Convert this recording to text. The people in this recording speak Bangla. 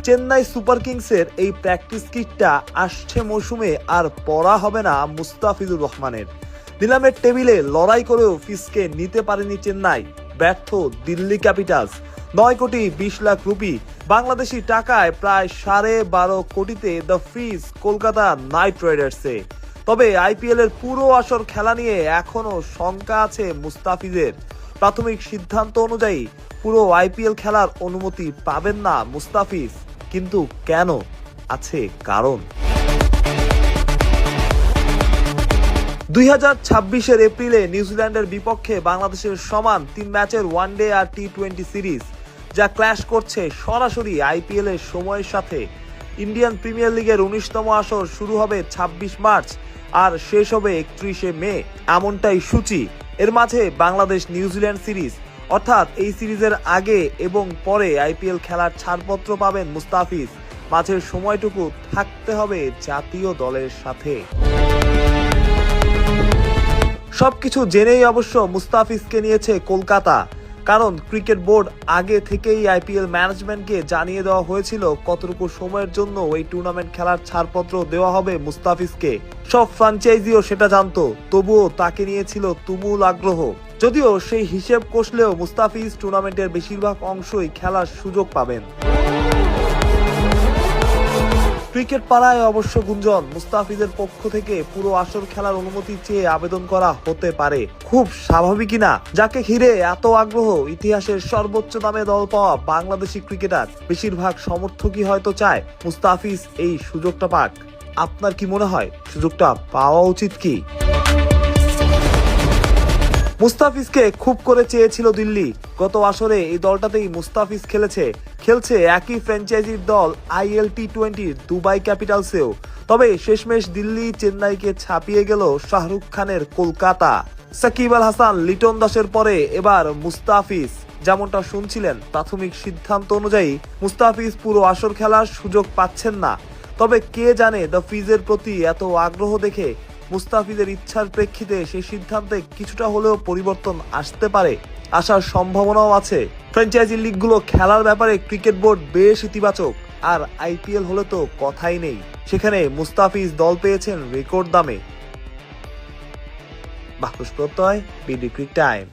চেন্নাই সুপার কিংসের এই প্র্যাকটিস কিটটা আসছে মৌসুমে আর পড়া হবে না মুস্তাফিজুর রহমানের। নিলামের টেবিলে লড়াই করেও ফিসকে নিতে পারেনি চেন্নাই, ব্যর্থ দিল্লি ক্যাপিটালস। 9,20,00,000 রুপি, বাংলাদেশি টাকায় প্রায় 12.5 কোটিতে দ্য ফিস কলকাতা নাইট রাইডার্সে। তবে আইপিএল এর পুরো আসর খেলা নিয়ে এখনো শঙ্কা আছে মুস্তাফিজের। প্রাথমিক সিদ্ধান্ত অনুযায়ী পুরো আইপিএল খেলার অনুমতি পাবেন না মুস্তাফিজ, কিন্তু কেন? আছে কারণ। 2026 এপ্রিলে নিউজিল্যান্ডের বিপক্ষে বাংলাদেশের সমান 3 ম্যাচের ওয়ানডে আর টি-20 সিরিজ, যা ক্ল্যাশ করছে সরাসরি আইপিএল এর সময়ের সাথে। ইন্ডিয়ান প্রিমিয়ার লিগের 19তম আসর শুরু হবে 26 মার্চ আর শেষ হবে 31 মে, এমনটাই সূচি। এর মাঝে বাংলাদেশ নিউজিল্যান্ড সিরিজ, অর্থাৎ এই সিরিজের আগে এবং পরে আইপিএল খেলার ছাড়পত্র পাবেন মুস্তাফিজ। মাঝের সময়টুকু থাকতে হবে জাতীয় দলের সাথে। সবকিছু জেনেই অবশ্য মুস্তাফিজকে নিয়েছে কলকাতা, কারণ ক্রিকেট বোর্ড আগে থেকেই আইপিএল ম্যানেজমেন্টকে জানিয়ে দেওয়া হয়েছিল কতটুকু সময়ের জন্য এই টুর্নামেন্ট খেলার ছাড়পত্র দেওয়া হবে মুস্তাফিজকে। সব ফ্র্যাঞ্চাইজিও সেটা জানতো, তবুও তাকে নিয়েছিল তুমুল আগ্রহ। যদিও সেই হিসেব কষলেও মুস্তাফিজ টুর্নামেন্টের বেশিরভাগ অংশই খেলার সুযোগ পাবেন। ক্রিকেট পাড়ায় অবশ্য গুঞ্জন, মুস্তাফিজের পক্ষ থেকে পুরো আসর খেলার অনুমতি চেয়ে আবেদন করা হতে পারে। খুব স্বাভাবিকই না, যাকে ঘিরে এত আগ্রহ। ইতিহাসের সর্বোচ্চ দামে দল পাওয়া বাংলাদেশি ক্রিকেটার, বেশিরভাগ সমর্থকই হয়তো চায় মুস্তাফিজ এই সুযোগটা পাক। আপনার কি মনে হয় সুযোগটা পাওয়া উচিত কি? মুস্তাফিজকে খুব করে চেয়েছিল দিল্লি। গত আসরে এই দলটাতেই মুস্তাফিজ খেলছে একই ফ্র্যাঞ্চাইজির দল আইএল টি-20 দুবাই ক্যাপিটালসেও। তবে শেষমেশ দিল্লি চেন্নাইকে ছাপিয়ে গেল শাহরুখ খানের কলকাতা। সাকিব আল হাসান, লিটন দাসের পরে এবার মুস্তাফিজ। যেমনটা শুনছিলেন, প্রাথমিক সিদ্ধান্ত অনুযায়ী মুস্তাফিজ পুরো আসর খেলার সুযোগ পাচ্ছেন না। তবে কে জানে, দ্য ফিজের প্রতি এত আগ্রহ দেখে মুস্তাফিজের ইচ্ছার প্রেক্ষিতে সেই সিদ্ধান্তে কিছুটা হলেও পরিবর্তন আসতে পারে, আসার সম্ভাবনাও আছে। ফ্র্যাঞ্চাইজি লিগগুলো খেলার ব্যাপারে ক্রিকেট বোর্ড বেশ ইতিবাচক, আর আইপিএল হলে তো কথাই নেই। সেখানে মুস্তাফিজ দল পেয়েছেন রেকর্ড দামে। বাহুস প্রত্যয়, বিডি ক্রিক টাইম।